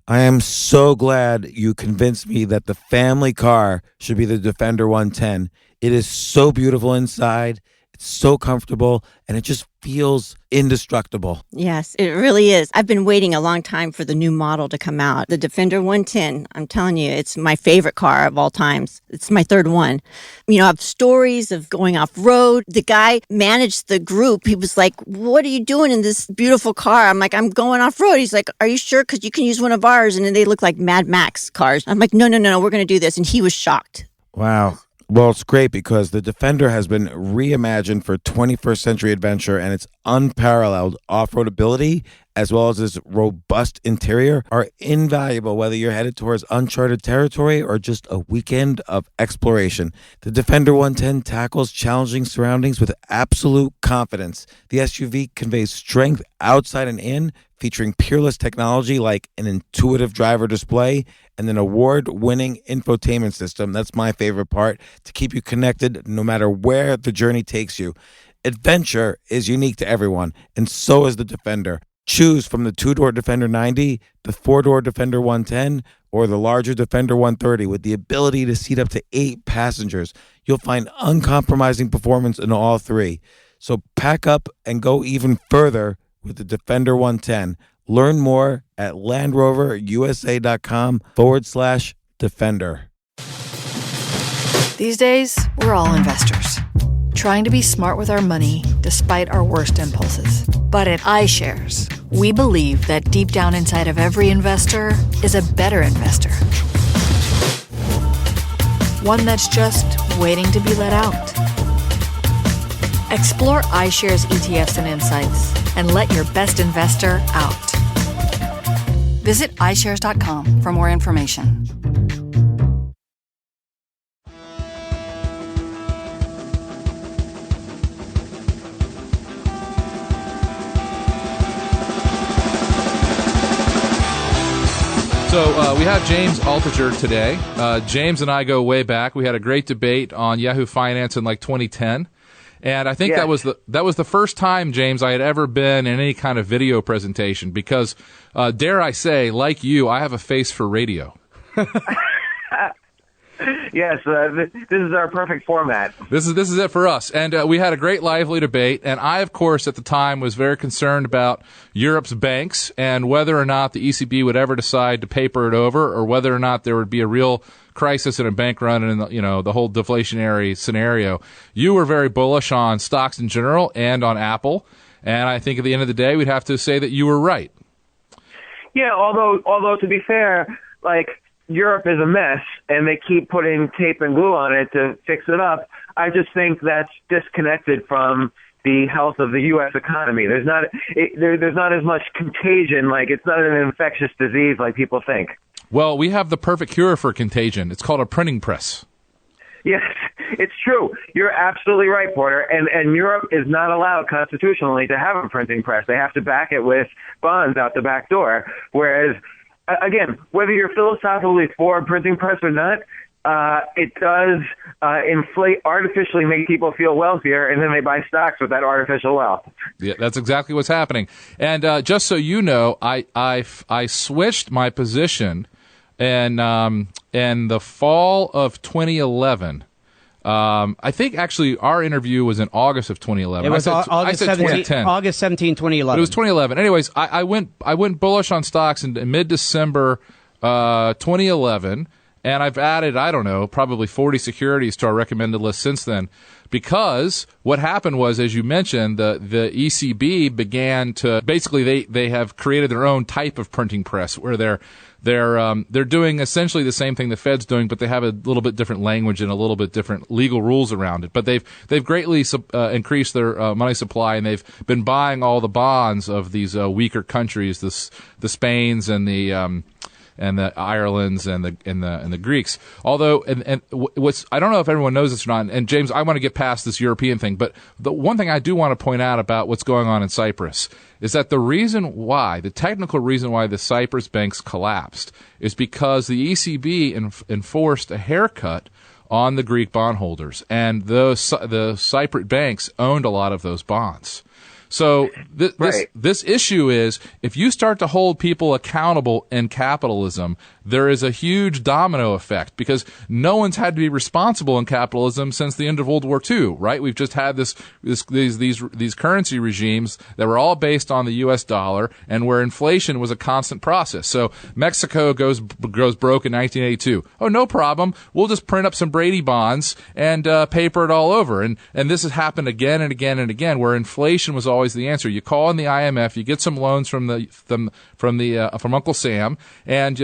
I am so glad you convinced me that the family car should be the Defender 110. It is so beautiful inside. It's so comfortable, and it just feels indestructible. Yes, it really is. I've been waiting a long time for the new model to come out. The Defender 110, I'm telling you, it's my favorite car of all times. It's my third one. You know, I have stories of going off-road. The guy managed the group. He was like, what are you doing in this beautiful car? I'm like, I'm going off-road. He's like, are you sure? Because you can use one of ours. And then they look like Mad Max cars. I'm like, no, we're going to do this. And he was shocked. Wow. Well, it's great because the Defender has been reimagined for 21st century adventure, and its unparalleled off-road ability, as well as its robust interior, are invaluable whether you're headed towards uncharted territory or just a weekend of exploration. The Defender 110 tackles challenging surroundings with absolute confidence. The SUV conveys strength outside and in, featuring peerless technology like an intuitive driver display and an award-winning infotainment system. That's my favorite part, to keep you connected no matter where the journey takes you. Adventure is unique to everyone, and so is the Defender. Choose from the two-door Defender 90, the four-door Defender 110, or the larger Defender 130 with the ability to seat up to 8 passengers. You'll find uncompromising performance in all three. So pack up and go even further with the Defender 110. Learn more at LandRoverUSA.com/Defender. These days, we're all investors, trying to be smart with our money despite our worst impulses. But at iShares, we believe that deep down inside of every investor is a better investor. One that's just waiting to be let out. Explore iShares ETFs and insights and let your best investor out. Visit iShares.com for more information. So we have James Altucher today. James and I go way back. We had a great debate on Yahoo Finance in like 2010. And I think that was the first time, James, I had ever been in any kind of video presentation because, dare I say, like you, I have a face for radio. Yes, this is our perfect format. This is it for us. And we had a great lively debate. And I, of course, at the time was very concerned about Europe's banks and whether or not the ECB would ever decide to paper it over or whether or not there would be a real crisis and a bank run and the whole deflationary scenario. You were very bullish on stocks in general and on Apple. And I think at the end of the day, we'd have to say that you were right. Yeah, although to be fair, like, Europe is a mess, and they keep putting tape and glue on it to fix it up. I just think that's disconnected from the health of the U.S. economy. There's not as much contagion. Like, it's not an infectious disease like people think. Well, we have the perfect cure for contagion. It's called a printing press. Yes, it's true. You're absolutely right, Porter. And Europe is not allowed constitutionally to have a printing press. They have to back it with bonds out the back door, whereas again, whether you're philosophically for a printing press or not, it does artificially make people feel wealthier, and then they buy stocks with that artificial wealth. Yeah, that's exactly what's happening. And just so you know, I switched my position in the fall of 2011. I think actually our interview was in August of 2011. It was August 17, 2011. But it was 2011. Anyways, I went bullish on stocks in mid-December 2011, and I've added, I don't know, probably 40 securities to our recommended list since then. Because what happened was, as you mentioned, the ECB began to basically they have created their own type of printing press where they're doing essentially the same thing the Fed's doing, but they have a little bit different language and a little bit different legal rules around it. But they've greatly increased their money supply, and they've been buying all the bonds of these weaker countries, the Spains and the Irelands and the Greeks. Although, and what's, I don't know if everyone knows this or not, and James, I want to get past this European thing, but the one thing I do want to point out about what's going on in Cyprus is that the technical reason why the Cyprus banks collapsed is because the ECB enforced a haircut on the Greek bondholders, and the Cypriot banks owned a lot of those bonds. So this issue is, if you start to hold people accountable in capitalism, there is a huge domino effect, because no one's had to be responsible in capitalism since the end of World War II, right? We've just had these currency regimes that were all based on the U.S. dollar, and where inflation was a constant process. So Mexico goes broke in 1982. Oh, no problem. We'll just print up some Brady bonds and paper it all over. And this has happened again and again and again, where inflation was always the answer. You call in the IMF, you get some loans from Uncle Sam, and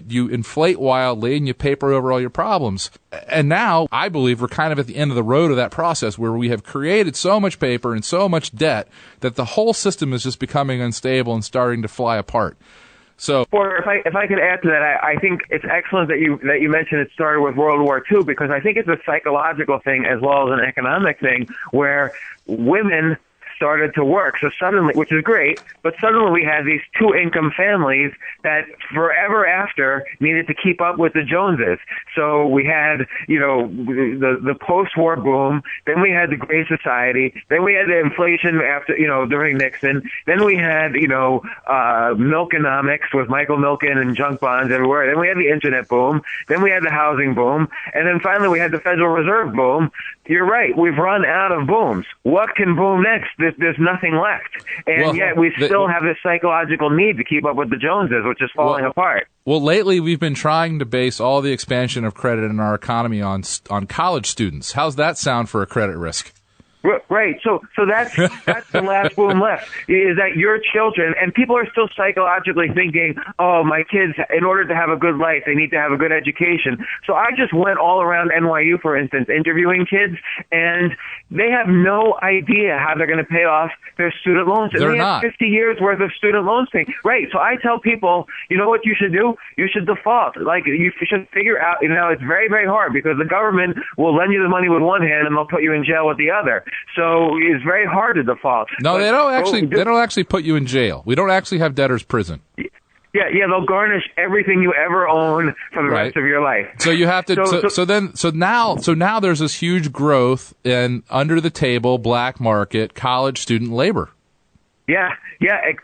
you inflate wildly and you paper over all your problems. And now I believe we're kind of at the end of the road of that process, where we have created so much paper and so much debt that the whole system is just becoming unstable and starting to fly apart. So, or if I could add to that, I think it's excellent that you mentioned it started with World War II, because I think it's a psychological thing as well as an economic thing, where women started to work. So suddenly, which is great, but suddenly we had these two-income families that forever after needed to keep up with the Joneses. So we had, the post-war boom, then we had the Great Society, then we had the inflation after, during Nixon, then we had, Milkonomics with Michael Milken and junk bonds everywhere, then we had the internet boom, then we had the housing boom, and then finally we had the Federal Reserve boom. You're right, we've run out of booms. What can boom next? There's nothing left. And yet we still have this psychological need to keep up with the Joneses, which is falling apart. Well, lately we've been trying to base all the expansion of credit in our economy on college students. How's that sound for a credit risk? Right. So that's the last boom left, is that your children, and people are still psychologically thinking, oh, my kids, in order to have a good life, they need to have a good education. So I just went all around NYU, for instance, interviewing kids, and they have no idea how they're going to pay off their student loans. And they have 50 years worth of student loans paying. Right. So I tell people, you know what you should do? You should default. Like, you should figure out, it's very, very hard, because the government will lend you the money with one hand and they'll put you in jail with the other. So it's very hard to default. No, they don't actually put you in jail. We don't actually have debtor's prison. Yeah, they'll garnish everything you ever own for the rest of your life. So you have to. So now there's this huge growth in under the table black market college student labor. Yeah,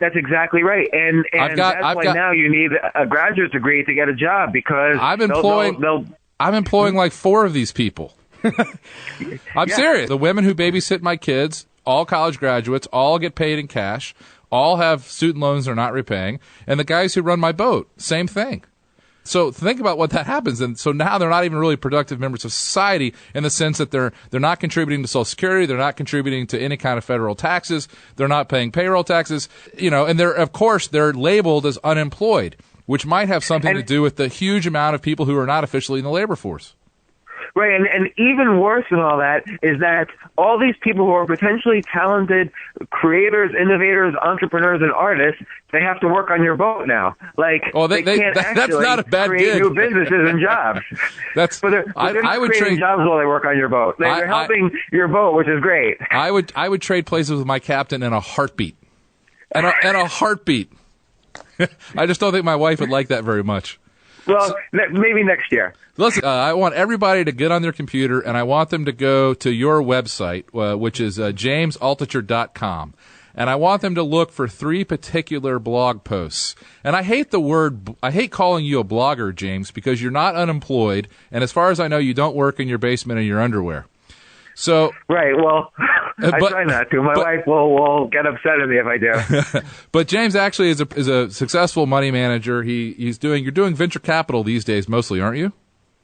that's exactly right. And that's why now you need a graduate degree to get a job, because I'm employing like 4 of these people. I'm serious. The women who babysit my kids, all college graduates, all get paid in cash, all have student loans they're not repaying, and the guys who run my boat, same thing. So think about what that happens. And so now they're not even really productive members of society, in the sense that they're not contributing to Social Security, they're not contributing to any kind of federal taxes, they're not paying payroll taxes, and they're labeled as unemployed, which might have something to do with the huge amount of people who are not officially in the labor force. Right, and even worse than all that is that all these people who are potentially talented creators, innovators, entrepreneurs, and artists, they have to work on your boat now. Like, they can't that's not a bad create gig. New businesses and jobs. I would creating jobs while they work on your boat. They're helping your boat, which is great. I would trade places with my captain in a heartbeat. And a heartbeat. I just don't think my wife would like that very much. Well, maybe next year. Listen, I want everybody to get on their computer, and I want them to go to your website, which is jamesaltucher.com. And I want them to look for 3 particular blog posts. And I hate calling you a blogger, James, because you're not unemployed. And as far as I know, you don't work in your basement in your underwear. So right. Well, I try not to. My wife will get upset at me if I do. But James actually is a successful money manager. You're doing venture capital these days mostly, aren't you?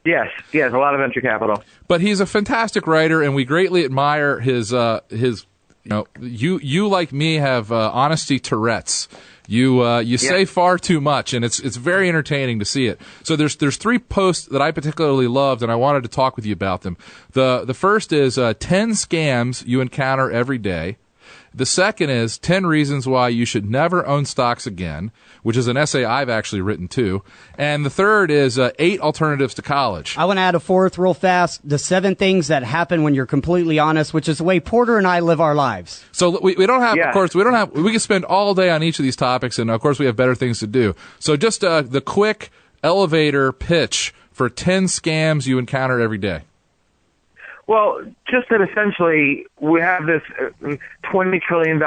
Yes, a lot of venture capital. But he's a fantastic writer, and we greatly admire his. You like me have honesty Tourette's. You say far too much, and it's very entertaining to see it. So there's 3 posts that I particularly loved, and I wanted to talk with you about them. The first is 10 scams you encounter every day. The second is 10 reasons why you should never own stocks again, which is an essay I've actually written too. And the third is 8 alternatives to college. I want to add a 4th real fast. The 7 things that happen when you're completely honest, which is the way Porter and I live our lives. So we don't have, of course, we can spend all day on each of these topics, and of course we have better things to do. So just the quick elevator pitch for 10 scams you encounter every day. Well, just that essentially we have this $20 trillion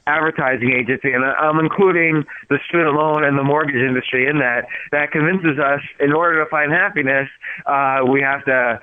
advertising agency, and I'm including the student loan and the mortgage industry in that convinces us in order to find happiness, we have to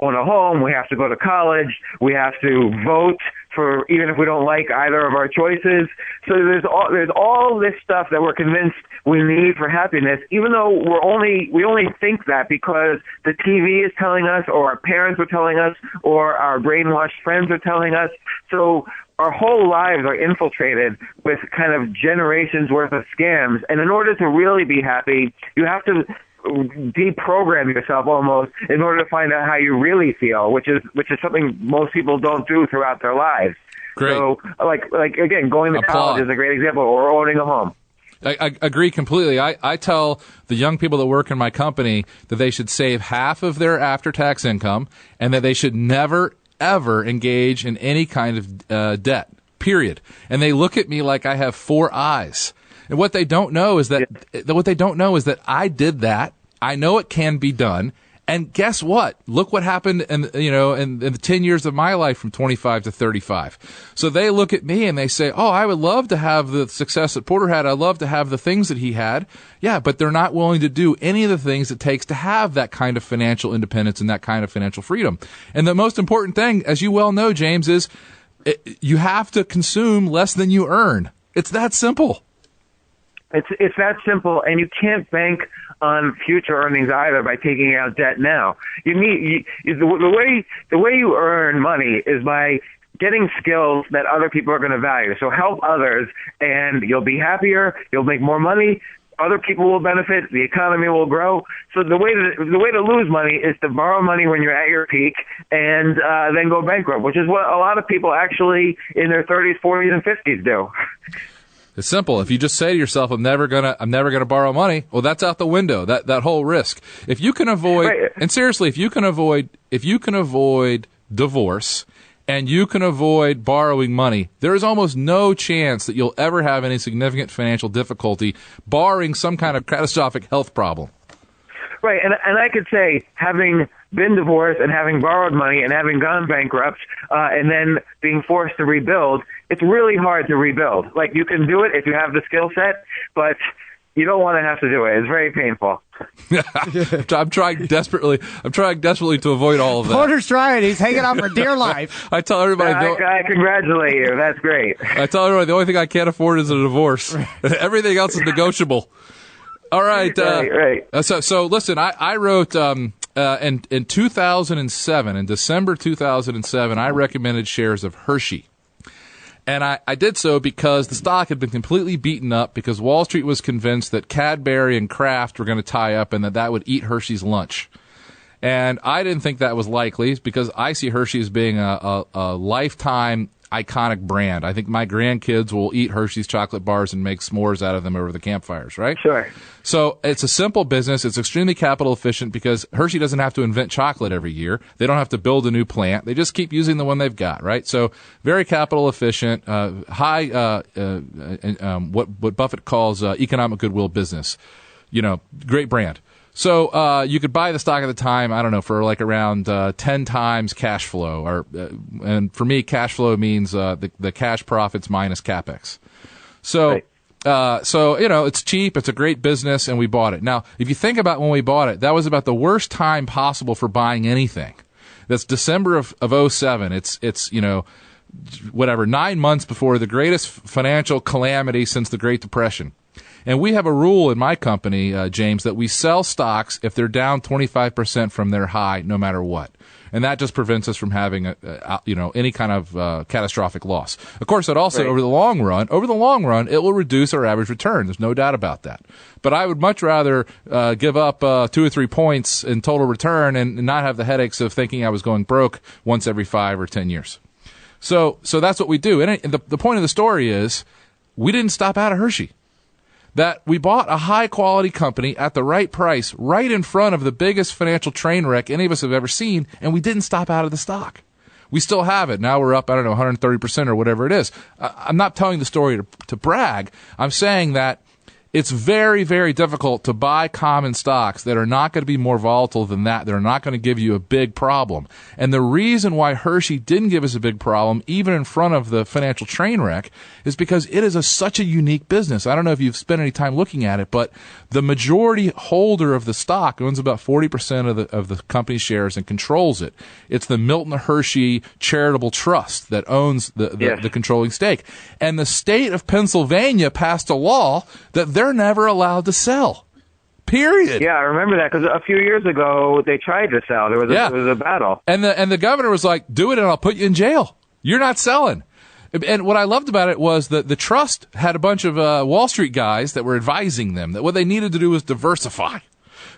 own a home, we have to go to college, we have to vote for even if we don't like either of our choices. So there's all this stuff that we're convinced we need for happiness, even though we only think that because the TV is telling us, or our parents are telling us, or our brainwashed friends are telling us. So our whole lives are infiltrated with kind of generations worth of scams. And in order to really be happy, you have to deprogram yourself almost in order to find out how you really feel, which is something most people don't do throughout their lives. Great. So like again, going to college is a great example, or owning a home. I agree completely. I tell the young people that work in my company that they should save half of their after-tax income and that they should never, ever engage in any kind of debt, period. And they look at me like I have four eyes. And what they don't know is that I did that. I know it can be done. And guess what? Look what happened in the 10 years of my life from 25 to 35. So they look at me and they say, oh, I would love to have the success that Porter had. I'd love to have the things that he had. Yeah, but they're not willing to do any of the things it takes to have that kind of financial independence and that kind of financial freedom. And the most important thing, as you well know, James, is you have to consume less than you earn. It's that simple. It's that simple, and you can't bank on future earnings either by taking out debt now. The way you earn money is by getting skills that other people are going to value. So help others, and you'll be happier. You'll make more money. Other people will benefit. The economy will grow. So the way to lose money is to borrow money when you're at your peak and then go bankrupt, which is what a lot of people actually in their 30s, 40s, and 50s do. It's simple. If you just say to yourself, I'm never gonna borrow money, well, that's out the window. That whole risk. If you can avoid, right. And seriously, if you can avoid divorce and you can avoid borrowing money, there is almost no chance that you'll ever have any significant financial difficulty, barring some kind of catastrophic health problem. Right, and I could say, having been divorced and having borrowed money and having gone bankrupt and then being forced to rebuild, it's really hard to rebuild. Like, you can do it if you have the skill set, but you don't want to have to do it. It's very painful. I'm trying desperately to avoid all of that. Porter's trying. He's hanging on for dear life. I tell everybody. I congratulate you. That's great. I tell everybody the only thing I can't afford is a divorce. Everything else is negotiable. All right. Right. So listen, I wrote in 2007, in December 2007, I recommended shares of Hershey. And I did so because the stock had been completely beaten up because Wall Street was convinced that Cadbury and Kraft were going to tie up and that would eat Hershey's lunch. And I didn't think that was likely because I see Hershey as being a lifetime iconic brand. I think my grandkids will eat Hershey's chocolate bars and make s'mores out of them over the campfires, right? Sure. So it's a simple business. It's extremely capital efficient because Hershey doesn't have to invent chocolate every year. They don't have to build a new plant. They just keep using the one they've got, right? So very capital efficient, high, what Buffett calls economic goodwill business. Great brand. So you could buy the stock at the time, I don't know, for like around 10 times cash flow. And for me, cash flow means the cash profits minus capex. So, right. It's cheap. It's a great business, and we bought it. Now, if you think about when we bought it, that was about the worst time possible for buying anything. That's December of 2007. It's 9 months before the greatest financial calamity since the Great Depression. And we have a rule in my company, James, that we sell stocks if they're down 25% from their high, no matter what. And that just prevents us from having any kind of catastrophic loss. Of course, it also, right. over the long run, it will reduce our average return. There's no doubt about that. But I would much rather give up 2 or 3 points in total return and not have the headaches of thinking I was going broke once every 5 or 10 years. So that's what we do. And the point of the story is we didn't stop out of Hershey. That we bought a high-quality company at the right price right in front of the biggest financial train wreck any of us have ever seen, and we didn't stop out of the stock. We still have it. Now we're up, 130% or whatever it is. I'm not telling the story to brag. I'm saying that it's very, very difficult to buy common stocks that are not going to be more volatile than that. They're not going to give you a big problem. And the reason why Hershey didn't give us a big problem, even in front of the financial train wreck, is because it is such a unique business. I don't know if you've spent any time looking at it, but the majority holder of the stock owns about 40% of the company's shares and controls it. It's the Milton Hershey Charitable Trust that owns the controlling stake. And the state of Pennsylvania passed a law that they're never allowed to sell. Period. Yeah, I remember that because a few years ago they tried to sell. There was a battle. And the governor was like, "Do it and I'll put you in jail. You're not selling." And what I loved about it was that the trust had a bunch of Wall Street guys that were advising them that what they needed to do was diversify.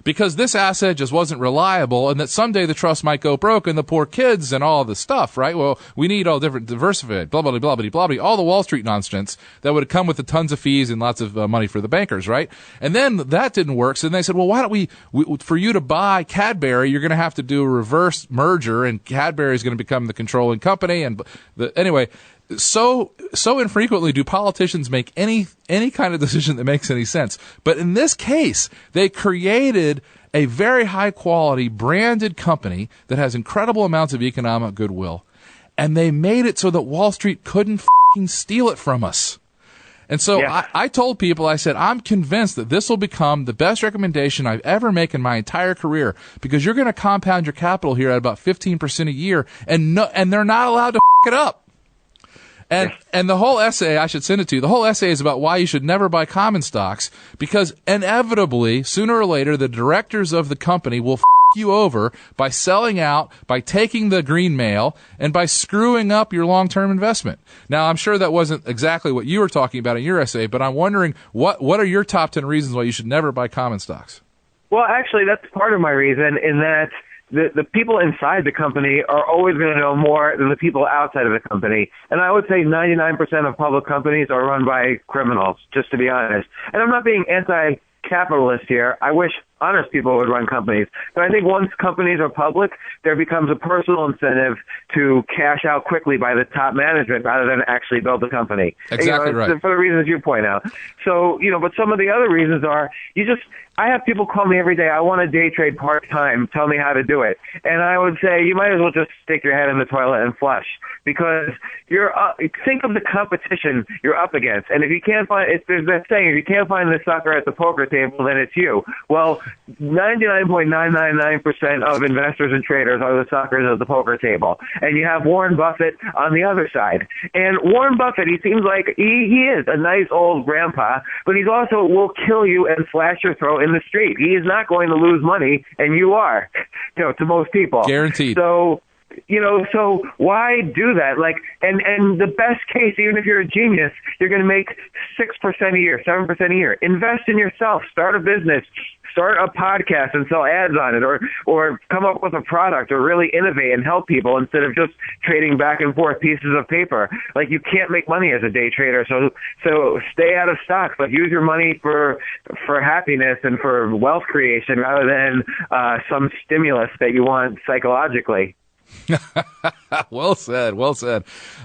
Because this asset just wasn't reliable, and that someday the trust might go broke, and the poor kids and all this stuff, right? Well, we need all different diversified, blah, blah, blah, blah, blah, blah, all the Wall Street nonsense that would come with the tons of fees and lots of money for the bankers, right? And then that didn't work, so then they said, well, why don't we for you to buy Cadbury, you're going to have to do a reverse merger, and Cadbury is going to become the controlling company, and anyway. So infrequently do politicians make any kind of decision that makes any sense. But in this case, they created a very high quality branded company that has incredible amounts of economic goodwill. And they made it so that Wall Street couldn't f***ing steal it from us. And so I told people, I said, I'm convinced that this will become the best recommendation I've ever made in my entire career, because you're going to compound your capital here at about 15% a year, and they're not allowed to f*** it up. And the whole essay, I should send it to you, the whole essay is about why you should never buy common stocks, because inevitably, sooner or later, the directors of the company will f*** you over by selling out, by taking the green mail, and by screwing up your long-term investment. Now, I'm sure that wasn't exactly what you were talking about in your essay, but I'm wondering, what are your top 10 reasons why you should never buy common stocks? Well, actually, that's part of my reason, in that the people inside the company are always going to know more than the people outside of the company. And I would say 99% of public companies are run by criminals, just to be honest. And I'm not being anti-capitalist here. I wish honest people would run companies. But I think once companies are public, there becomes a personal incentive to cash out quickly by the top management rather than actually build the company. Exactly right. For the reasons you point out. So, but some of the other reasons are I have people call me every day, I want to day trade part-time, tell me how to do it. And I would say you might as well just stick your head in the toilet and flush, because think of the competition you're up against. And if you can't there's that saying, if you can't find the sucker at the poker table, then it's you. Well, 99.999% of investors and traders are the suckers at the poker table. And you have Warren Buffett on the other side. And Warren Buffett, he seems like he is a nice old grandpa, but he's also will kill you and slash your throat in the street. He is not going to lose money, and you are, to most people. Guaranteed. So why do that? And the best case, even if you're a genius, you're going to make 6% a year, 7% a year. Invest in yourself. Start a business. Start a podcast and sell ads on it, or come up with a product, or really innovate and help people instead of just trading back and forth pieces of paper. You can't make money as a day trader, so stay out of stocks. Use your money for happiness and for wealth creation rather than some stimulus that you want psychologically. Well said.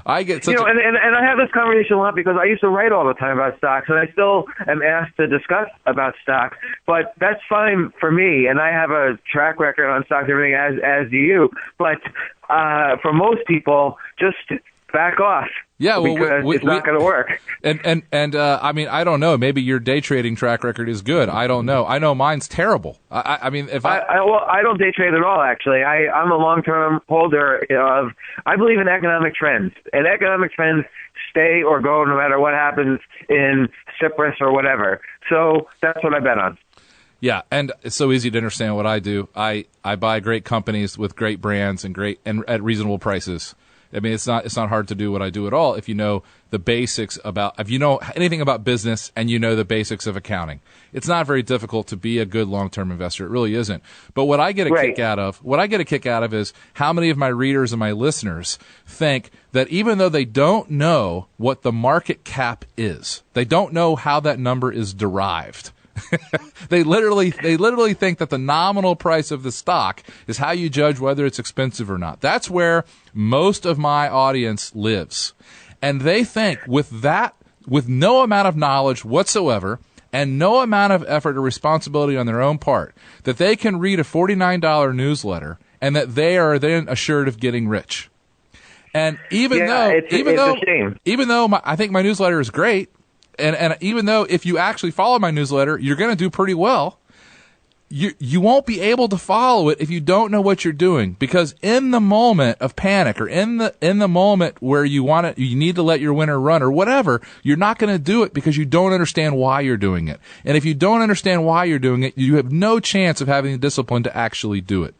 I get such and I have this conversation a lot because I used to write all the time about stocks, and I still am asked to discuss about stocks, but that's fine for me, and I have a track record on stocks and everything, as do you, but for most people, just back off. Yeah, well, because it's not going to work. And I mean, I don't know. Maybe your day trading track record is good. I don't know. I know mine's terrible. I mean, I don't day trade at all. Actually, I'm a long-term holder of. I believe in economic trends, and economic trends stay or go no matter what happens in Cyprus or whatever. So that's what I bet on. Yeah, and it's so easy to understand what I do. I buy great companies with great brands and at reasonable prices. I mean, it's not hard to do what I do at all if you know the basics if you know anything about business and you know the basics of accounting. It's not very difficult to be a good long-term investor. It really isn't. But what I get a kick out of is how many of my readers and my listeners think that even though they don't know what the market cap is, they don't know how that number is derived. They literally think that the nominal price of the stock is how you judge whether it's expensive or not. That's where most of my audience lives. And they think with no amount of knowledge whatsoever and no amount of effort or responsibility on their own part that they can read a $49 newsletter and that they are then assured of getting rich. And even though I think my newsletter is great, and even though if you actually follow my newsletter, you're going to do pretty well, you won't be able to follow it if you don't know what you're doing, because in the moment of panic or in the moment where you need to let your winner run or whatever, you're not going to do it because you don't understand why you're doing it. And if you don't understand why you're doing it, you have no chance of having the discipline to actually do it.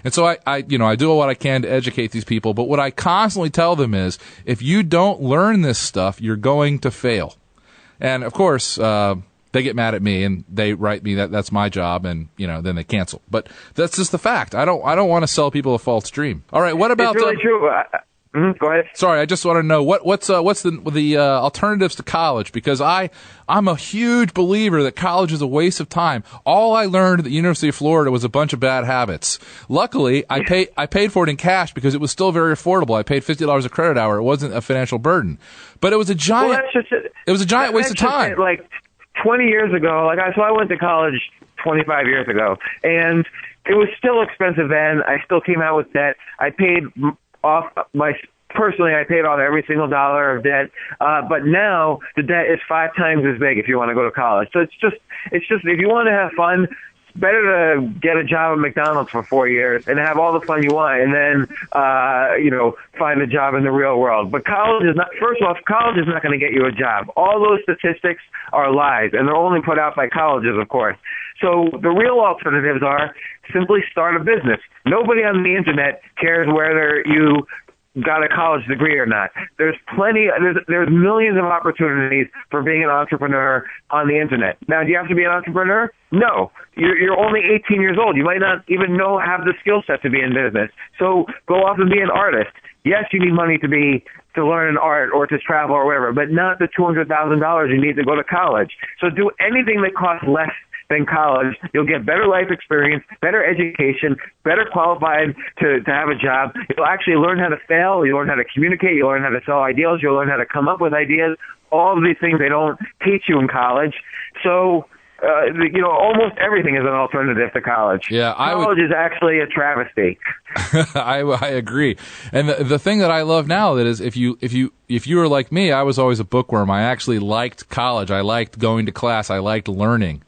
And so I do what I can to educate these people, but what I constantly tell them is, if you don't learn this stuff, you're going to fail. And of course, they get mad at me and they write me that's my job, and then they cancel. But that's just the fact. I don't want to sell people a false dream. All right, what about? It's really true. Go ahead. Sorry, I just want to know what's the alternatives to college, because I'm a huge believer that college is a waste of time. All I learned at the University of Florida was a bunch of bad habits. Luckily, I paid for it in cash because it was still very affordable. I paid $50 a credit hour. It wasn't a financial burden, but it was a giant. It was a giant waste of time. Like 20 years ago, so I went to college 25 years ago, and it was still expensive then. I still came out with debt. I paid off personally, I paid off every single dollar of debt. But now the debt is 5 times as big if you want to go to college. So it's just if you want to have fun, it's better to get a job at McDonald's for 4 years and have all the fun you want, and then find a job in the real world. But college is not going to get you a job. All those statistics are lies, and they're only put out by colleges, of course. So the real alternatives are simply start a business. Nobody on the internet cares whether you got a college degree or not. There's millions of opportunities for being an entrepreneur on the internet. Now, do you have to be an entrepreneur? No. You're only 18 years old. You might not even have the skill set to be in business. So go off and be an artist. Yes, you need money to learn an art or to travel or whatever, but not the $200,000 you need to go to college. So do anything that costs less than college. You'll get better life experience, better education, better qualified to have a job. You'll actually learn how to fail. You'll learn how to communicate. You'll learn how to sell ideas. You'll learn how to come up with ideas. All of these things they don't teach you in college. So, almost everything is an alternative to college. Yeah, college is actually a travesty. I agree. And the thing that I love now that is if you were like me, I was always a bookworm. I actually liked college. I liked going to class. I liked learning.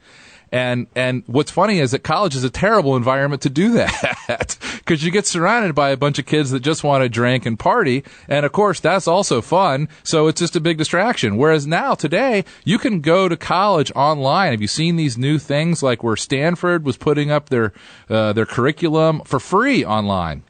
And what's funny is that college is a terrible environment to do that, because you get surrounded by a bunch of kids that just want to drink and party. And of course, that's also fun. So it's just a big distraction. Whereas now, today, you can go to college online. Have you seen these new things like where Stanford was putting up their curriculum for free online?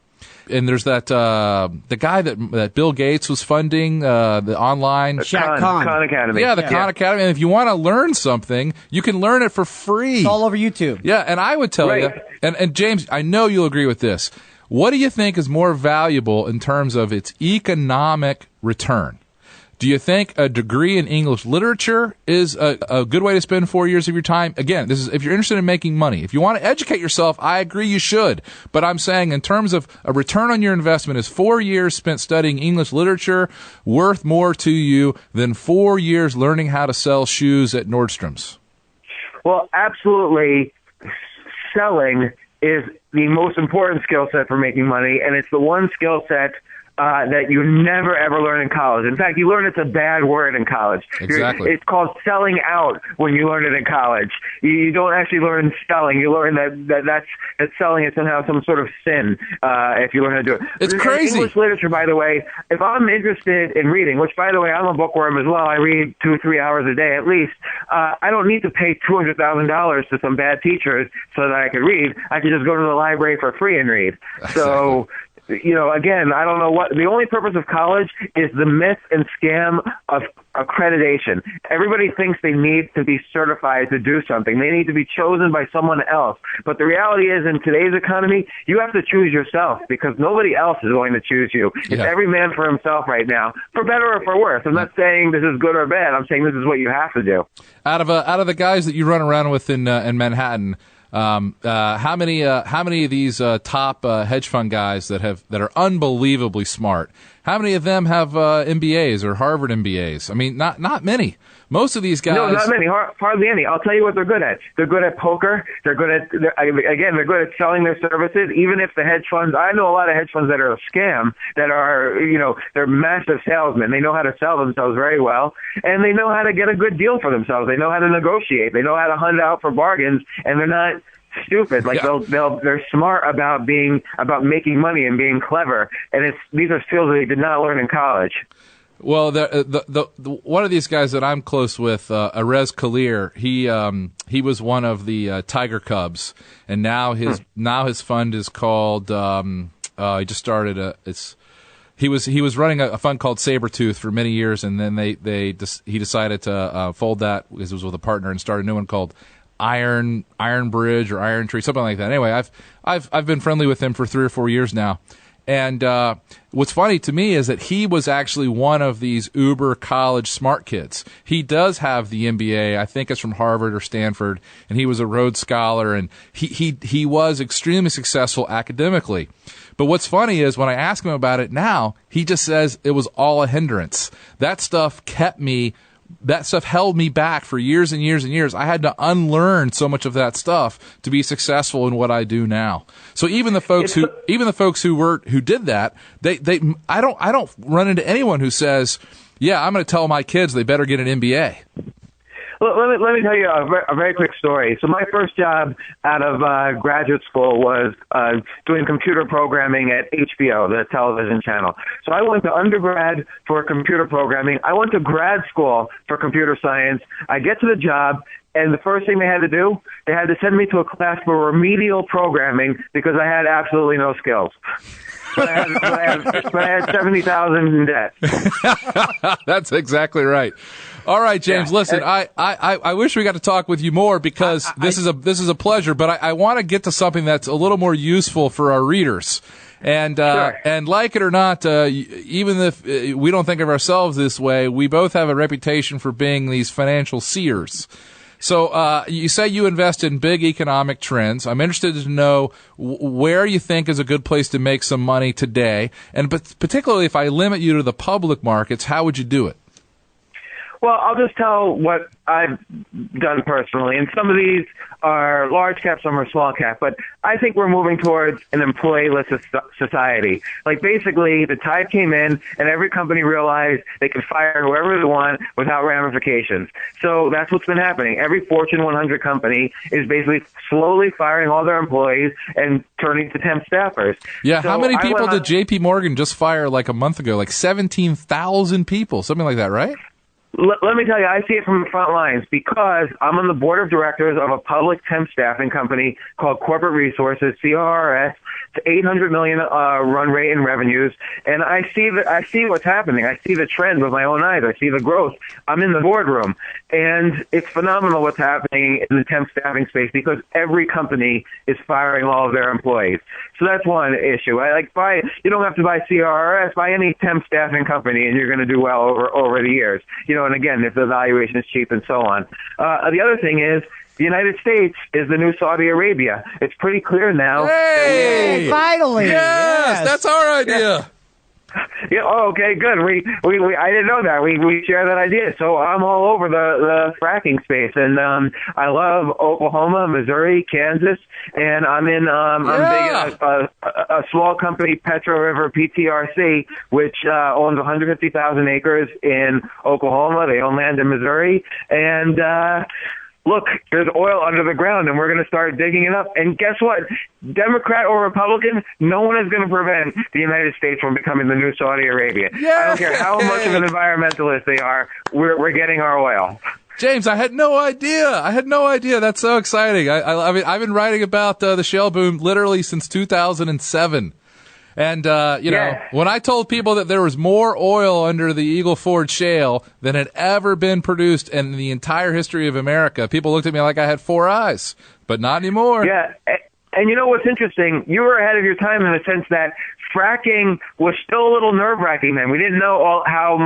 And there's that the guy that Bill Gates was funding, the online Khan Academy. Yeah, Khan Academy. And if you want to learn something, you can learn it for free. It's all over YouTube. Yeah, and I would tell you, and James, I know you'll agree with this. What do you think is more valuable in terms of its economic return? Do you think a degree in English literature is a good way to spend 4 years of your time? Again, this is if you're interested in making money. If you want to educate yourself, I agree you should. But I'm saying in terms of a return on your investment, is 4 years spent studying English literature worth more to you than 4 years learning how to sell shoes at Nordstrom's? Well, absolutely. Selling is the most important skill set for making money, and it's the one skill set that you never ever learn in college. In fact, you learn it's a bad word in college. Exactly. It's called selling out when you learn it in college. You don't actually learn selling. You learn that selling is somehow some sort of sin if you learn how to do it. It's crazy. English literature, by the way, if I'm interested in reading, which, by the way, I'm a bookworm as well. I read 2 or 3 hours a day at least. I don't need to pay $200,000 to some bad teachers so that I can read. I can just go to the library for free and read. So... again, I don't know the only purpose of college is the myth and scam of accreditation. Everybody thinks they need to be certified to do something. They need to be chosen by someone else. But the reality is, in today's economy, you have to choose yourself, because nobody else is going to choose you. It's every man for himself right now, for better or for worse. I'm not saying this is good or bad. I'm saying this is what you have to do. Out of the guys that you run around with in Manhattan, how many of these top hedge fund guys that are unbelievably smart How many of them have MBAs or Harvard MBAs? I mean, not many. Most of these guys. No, not many. Hardly any. I'll tell you what they're good at. They're good at poker. They're good at selling their services. Even if the hedge funds, I know a lot of hedge funds that are a scam, that are, they're massive salesmen. They know how to sell themselves very well, and they know how to get a good deal for themselves. They know how to negotiate. They know how to hunt out for bargains, and they're not stupid. Like they're smart about making money and being clever. And these are skills that they did not learn in college. Well, the one of these guys that I'm close with, Arez Kalir, he was one of the Tiger Cubs, and now his fund is called. He just started he was running a fund called Sabretooth for many years, and then he decided to fold that because it was with a partner and start a new one called Iron Bridge or Iron Tree, something like that. Anyway, I've been friendly with him for 3 or 4 years now. And what's funny to me is that he was actually one of these uber college smart kids. He does have the MBA. I think it's from Harvard or Stanford, and he was a Rhodes Scholar, and he was extremely successful academically. But what's funny is when I ask him about it now, he just says it was all a hindrance. That stuff held me back for years and years and years. I had to unlearn so much of that stuff to be successful in what I do now. So even the folks who did that, I don't run into anyone who says, "Yeah, I'm going to tell my kids they better get an MBA." Let me tell you a very quick story. So my first job out of graduate school was doing computer programming at HBO, the television channel. So I went to undergrad for computer programming. I went to grad school for computer science. I get to the job, and the first thing they had to do, they had to send me to a class for remedial programming because I had absolutely no skills. But I had $70,000 in debt. That's exactly right. All right, James. Yeah. Listen, I wish we got to talk with you more because this is a pleasure. But I want to get to something that's a little more useful for our readers. And sure. And like it or not, even if we don't think of ourselves this way, we both have a reputation for being these financial seers. So you say you invest in big economic trends. I'm interested to know where you think is a good place to make some money today, and particularly if I limit you to the public markets, how would you do it? Well, I'll just tell what I've done personally, and some of these are large cap, some are small cap, but I think we're moving towards an employee-less society. Like basically, the tide came in, and every company realized they could fire whoever they want without ramifications. So that's what's been happening. Every Fortune 100 company is basically slowly firing all their employees and turning to temp staffers. Yeah, so how many people did J.P. Morgan just fire like a month ago? Like 17,000 people, something like that, right? Let me tell you, I see it from the front lines because I'm on the board of directors of a public temp staffing company called Corporate Resources, CRRS. It's $800 million run rate in revenues, and I see what's happening. I see the trend with my own eyes. I see the growth. I'm in the boardroom, and it's phenomenal what's happening in the temp staffing space because every company is firing all of their employees. So that's one issue. You don't have to buy CRRS, buy any temp staffing company, and you're going to do well over the years. And again, if the valuation is cheap and so on. The other thing is, the United States is the new Saudi Arabia. It's pretty clear now. Hey, finally! Yes, that's our idea. Yeah. Oh, okay. Good. We I didn't know that. We share that idea. So I'm all over the fracking space, and I love Oklahoma, Missouri, Kansas, and I'm big in a small company, Petro River PTRC, which owns 150,000 acres in Oklahoma. They own land in Missouri, and look, there's oil under the ground, and we're going to start digging it up. And guess what? Democrat or Republican, no one is going to prevent the United States from becoming the new Saudi Arabia. Yay! I don't care how much of an environmentalist they are. We're getting our oil. James, I had no idea. That's so exciting. I mean, I've been writing about the shale boom literally since 2007. And, when I told people that there was more oil under the Eagle Ford shale than had ever been produced in the entire history of America, people looked at me like I had 4 eyes, but not anymore. Yeah. And you know what's interesting? You were ahead of your time in the sense that fracking was still a little nerve-wracking then. We didn't know how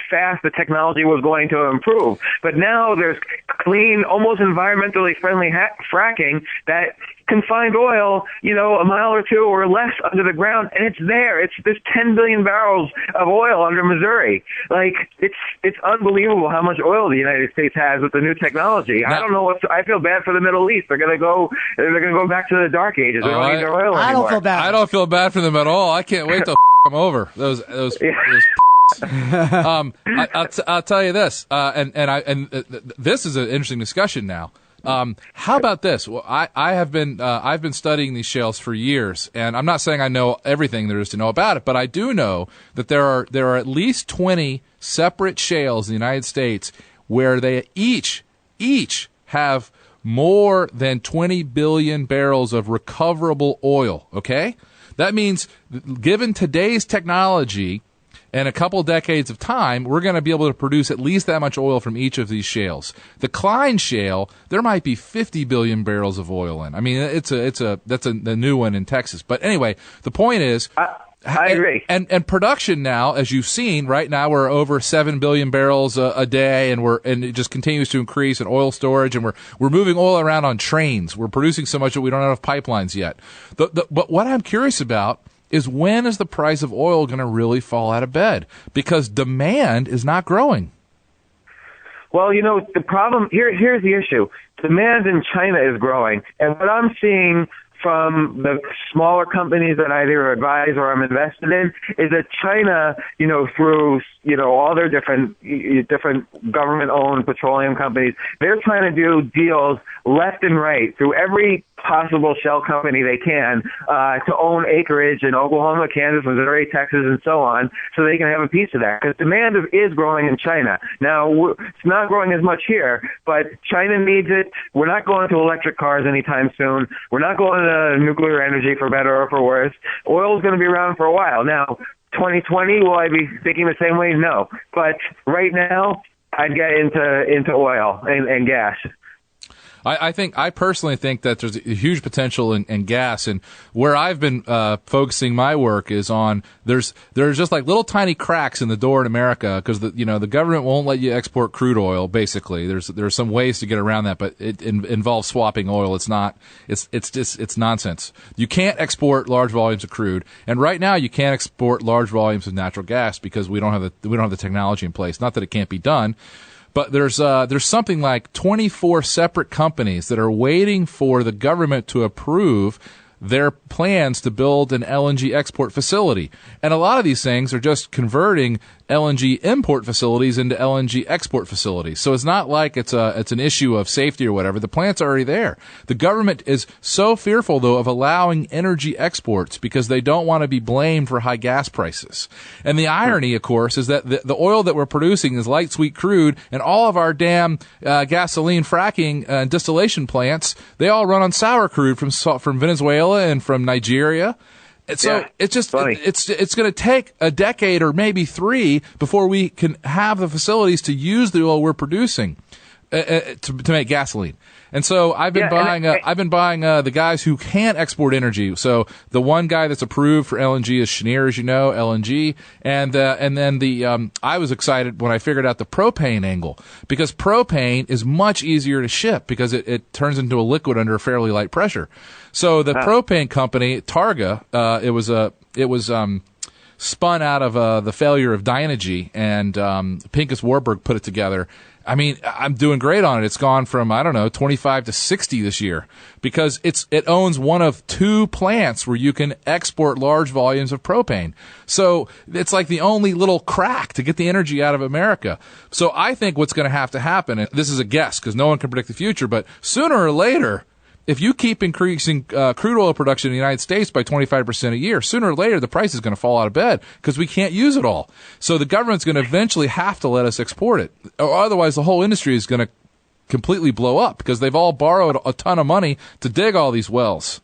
fast the technology was going to improve. But now there's clean, almost environmentally friendly fracking that can find oil, a mile or two or less under the ground, and it's there. There's 10 billion barrels of oil under Missouri. Like, it's unbelievable how much oil the United States has with the new technology. I don't know I feel bad for the Middle East. They're gonna go back to the dark ages. They don't need their oil anymore. I don't feel bad. I don't feel bad for them at all. I can't wait to them over. Those I'll tell you this, and this is an interesting discussion now. How about this? Well, I've been studying these shales for years, and I'm not saying I know everything there is to know about it, but I do know that there are at least 20 separate shales in the United States where they each have more than 20 billion barrels of recoverable oil. Okay, that means given today's technology, in a couple decades of time, we're going to be able to produce at least that much oil from each of these shales. The Klein Shale, there might be 50 billion barrels of oil in. I mean, that's the new one in Texas. But anyway, the point is, I agree. And production now, as you've seen, right now we're over 7 billion barrels a day, and it just continues to increase in oil storage, and we're moving oil around on trains. We're producing so much that we don't have pipelines yet. But what I'm curious about is when is the price of oil going to really fall out of bed? Because demand is not growing. Well, the problem here's the issue. Demand in China is growing, and what I'm seeing from the smaller companies that I either advise or I'm invested in is that China, through all their different government-owned petroleum companies, they're trying to do deals left and right through every possible shell company they can to own acreage in Oklahoma, Kansas, Missouri, Texas, and so on, so they can have a piece of that. Because demand is growing in China. Now, it's not growing as much here, but China needs it. We're not going to electric cars anytime soon. We're not going to nuclear energy, for better or for worse. Oil is going to be around for a while. Now, 2020, will I be thinking the same way? No. But right now, I'd get into oil and gas. I personally think that there's a huge potential in gas, and where I've been focusing my work is on there's just like little tiny cracks in the door in America because the government won't let you export crude oil. Basically, there's some ways to get around that, but it involves swapping oil. It's nonsense. You can't export large volumes of crude, and right now you can't export large volumes of natural gas because we don't have the technology in place. Not that it can't be done. But there's something like 24 separate companies that are waiting for the government to approve their plans to build an LNG export facility. And a lot of these things are just converting LNG import facilities into LNG export facilities. So it's not like it's an issue of safety or whatever. The plant's already there. The government is so fearful, though, of allowing energy exports because they don't want to be blamed for high gas prices. And the irony, of course, is that the oil that we're producing is light sweet crude, and all of our damn gasoline fracking and distillation plants, they all run on sour crude from Venezuela and from Nigeria. So it's just it's going to take a decade or maybe 3 before we can have the facilities to use the oil we're producing to make gasoline. And so I've been buying the guys who can export energy. So the one guy that's approved for LNG is Cheniere, as you know, LNG, and then I was excited when I figured out the propane angle because propane is much easier to ship because it turns into a liquid under a fairly light pressure. So the propane company Targa, it was spun out of the failure of Dynegy, and Pincus Warburg put it together. I mean, I'm doing great on it. It's gone from, 25 to 60 this year because it owns one of 2 plants where you can export large volumes of propane. So it's like the only little crack to get the energy out of America. So I think what's going to have to happen, and this is a guess because no one can predict the future, but sooner or later, if you keep increasing crude oil production in the United States by 25% a year, sooner or later the price is going to fall out of bed because we can't use it all. So the government's going to eventually have to let us export it, or otherwise the whole industry is going to completely blow up because they've all borrowed a ton of money to dig all these wells.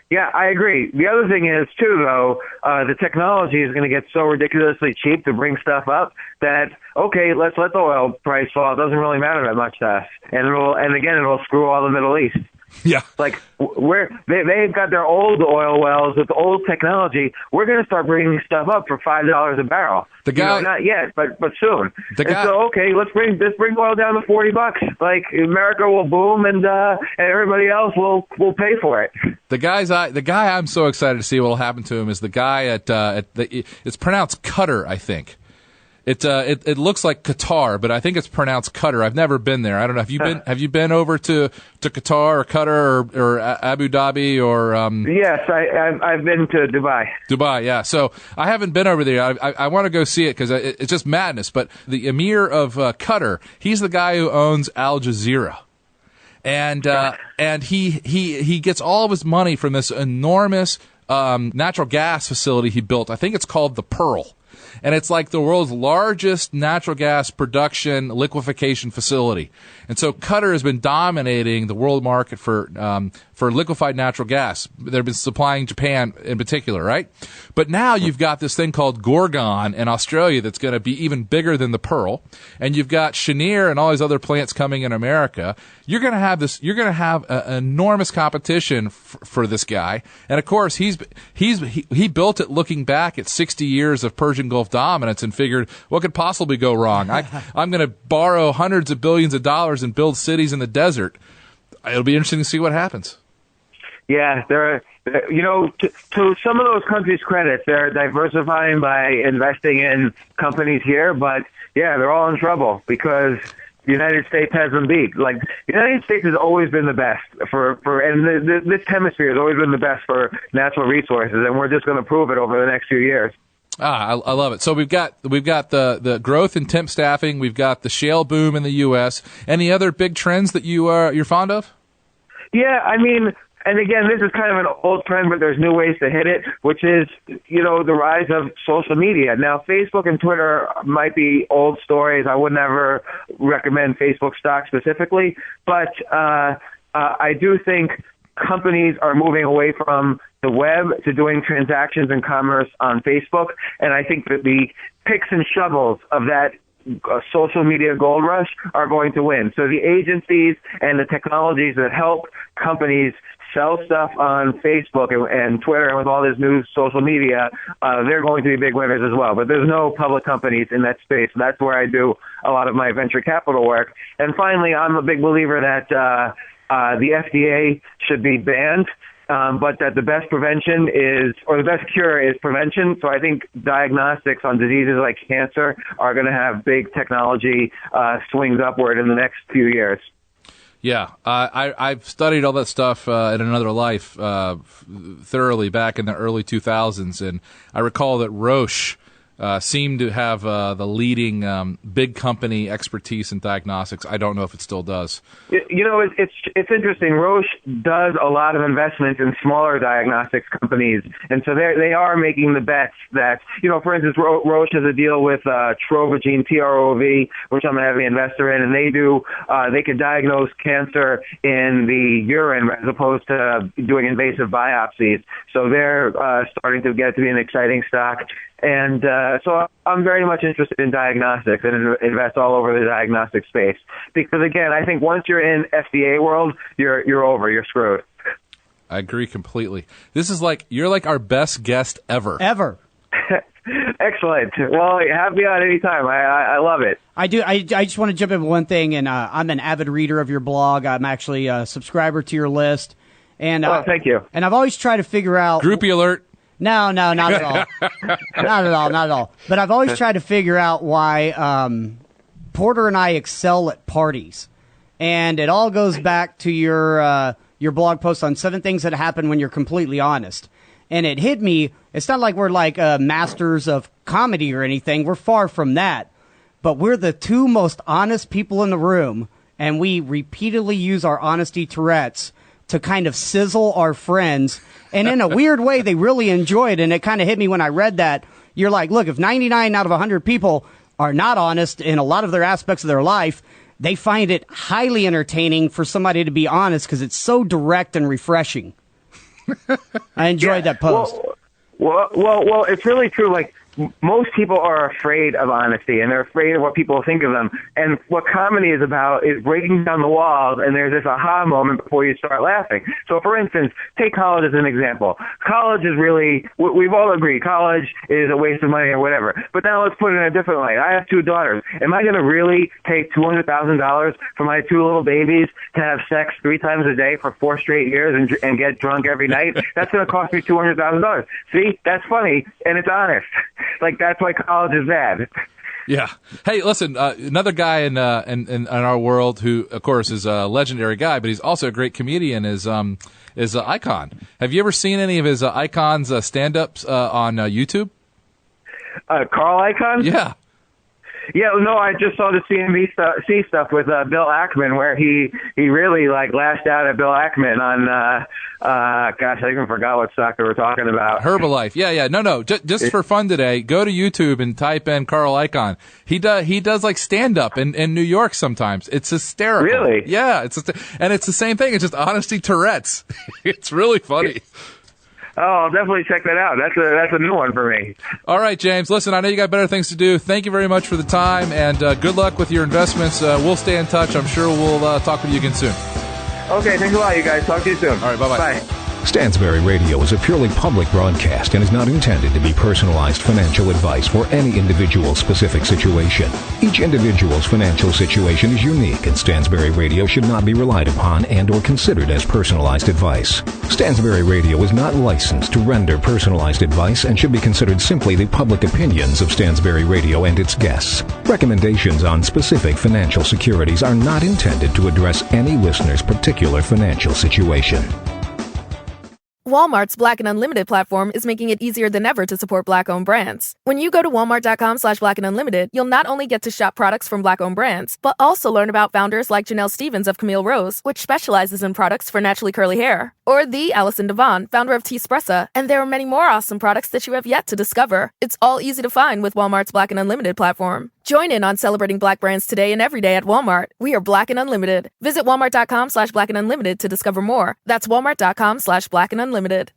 Yeah, I agree. The other thing is, too, though, the technology is going to get so ridiculously cheap to bring stuff up that, okay, let's let the oil price fall. It doesn't really matter that much to us. And it'll screw all the Middle East. Yeah. Like they've got their old oil wells with old technology. We're going to start bringing stuff up for $5 a barrel. The guy, not yet, but soon. The so okay, let's bring oil down to $40. Like America will boom, and everybody else will pay for it. The guy I'm so excited to see what will happen to him is the guy it's pronounced Qatar, I think. It looks like Qatar, but I think it's pronounced Qatar. I've never been there. I don't know. Have you been over to Qatar or Qatar or Abu Dhabi or? Yes, I've been to Dubai. Dubai, yeah. So I haven't been over there. I want to go see it because it's just madness. But the Emir of Qatar, he's the guy who owns Al Jazeera. And he gets all of his money from this enormous natural gas facility he built. I think it's called the Pearl. And it's like the world's largest natural gas production liquefaction facility. And so Qatar has been dominating the world market for liquefied natural gas. They've been supplying Japan in particular, right? But now you've got this thing called Gorgon in Australia that's going to be even bigger than the Pearl. And you've got Cheniere and all these other plants coming in America. You're going to have an enormous competition for this guy. And of course, he built it looking back at 60 years of Persian Gulf dominance and figured, what could possibly go wrong? I'm going to borrow hundreds of billions of dollars and build cities in the desert. It'll be interesting to see what happens. Yeah, to some of those countries' credit, they're diversifying by investing in companies here, but yeah, they're all in trouble because the United States has them beat. Like, the United States has always been the best this hemisphere has always been the best for natural resources, and we're just going to prove it over the next few years. I love it. So we've got the growth in temp staffing. We've got the shale boom in the U.S. Any other big trends that you're fond of? Yeah, I mean, and again, this is kind of an old trend, but there's new ways to hit it, which is, the rise of social media. Now, Facebook and Twitter might be old stories. I would never recommend Facebook stock specifically, but I do think companies are moving away from the web to doing transactions and commerce on Facebook. And I think that the picks and shovels of that social media gold rush are going to win. So the agencies and the technologies that help companies sell stuff on Facebook and Twitter and with all this new social media, they're going to be big winners as well. But there's no public companies in that space. That's where I do a lot of my venture capital work. And finally, I'm a big believer that the FDA should be banned, but that the best prevention the best cure is prevention. So I think diagnostics on diseases like cancer are going to have big technology swings upward in the next few years. Yeah, I've studied all that stuff in another life thoroughly back in the early 2000s, and I recall that Roche seemed to have the leading big company expertise in diagnostics. I don't know if it still does. It's interesting. Roche does a lot of investments in smaller diagnostics companies, and so they are making the bets that, for instance, Roche has a deal with Trovagene, TROV, which I'm a heavy investor in, and they can diagnose cancer in the urine as opposed to doing invasive biopsies. So they're starting to get to be an exciting stock. And so I'm very much interested in diagnostics and invest all over the diagnostic space. Because, again, I think once you're in FDA world, you're over. You're screwed. I agree completely. This is you're like our best guest ever. Ever. Excellent. Well, have me on anytime. I love it. I do. I just want to jump in with one thing, and I'm an avid reader of your blog. I'm actually a subscriber to your list. And thank you. And I've always tried to figure out... Groupie alert. No, not at all. Not at all. But I've always tried to figure out why Porter and I excel at parties. And it all goes back to your blog post on 7 things that happen when you're completely honest. And it hit me, it's not like we're masters of comedy or anything. We're far from that. But we're the 2 most honest people in the room, and we repeatedly use our honesty Tourette's to kind of sizzle our friends. And in a weird way, they really enjoy it. And it kind of hit me when I read that. You're like, look, if 99 out of 100 people are not honest in a lot of their aspects of their life, they find it highly entertaining for somebody to be honest because it's so direct and refreshing. I enjoyed that post. Well, it's really true. most people are afraid of honesty, and they're afraid of what people think of them. And what comedy is about is breaking down the walls, and there's this aha moment before you start laughing. So, for instance, take college as an example. College is really, we've all agreed, college is a waste of money or whatever. But now let's put it in a different light. I have 2 daughters. Am I going to really take $200,000 for my 2 little babies to have sex 3 times a day for 4 straight years and get drunk every night? That's going to cost me $200,000. See, that's funny, and it's honest. Like, that's why college is bad. Yeah. Hey, listen, another guy in our world who, of course, is a legendary guy, but he's also a great comedian is Icon. Have you ever seen any of his Icon's stand-ups on YouTube? Carl Icahn? Yeah. Yeah, no, I just saw the CNBC stuff with Bill Ackman, where he really lashed out at Bill Ackman on gosh, I even forgot what stock they were talking about. Herbalife. Yeah. No. Just for fun today, go to YouTube and type in Carl Icahn. He does like stand up in New York sometimes. It's hysterical. Really? Yeah. And it's the same thing. It's just honesty Tourette's. It's really funny. Oh, I'll definitely check that out. That's a new one for me. All right, James. Listen, I know you got better things to do. Thank you very much for the time, and good luck with your investments. We'll stay in touch. I'm sure we'll talk with you again soon. Okay, thanks a lot, you guys. Talk to you soon. All right, bye-bye. Bye. Stansberry Radio is a purely public broadcast and is not intended to be personalized financial advice for any individual specific situation. Each individual's financial situation is unique, and Stansberry Radio should not be relied upon and or considered as personalized advice. Stansberry Radio is not licensed to render personalized advice and should be considered simply the public opinions of Stansberry Radio and its guests. Recommendations on specific financial securities are not intended to address any listener's particular financial situation. Walmart's Black and Unlimited platform is making it easier than ever to support Black-owned brands. When you go to walmart.com/Black and Unlimited, you'll not only get to shop products from Black-owned brands, but also learn about founders like Janelle Stevens of Camille Rose, which specializes in products for naturally curly hair, or the Allison Devon, founder of T-Spressa, and there are many more awesome products that you have yet to discover. It's all easy to find with Walmart's Black and Unlimited platform. Join in on celebrating Black brands today and every day at Walmart. We are Black and Unlimited. Visit walmart.com/Black and Unlimited to discover more. That's walmart.com/Black and Unlimited.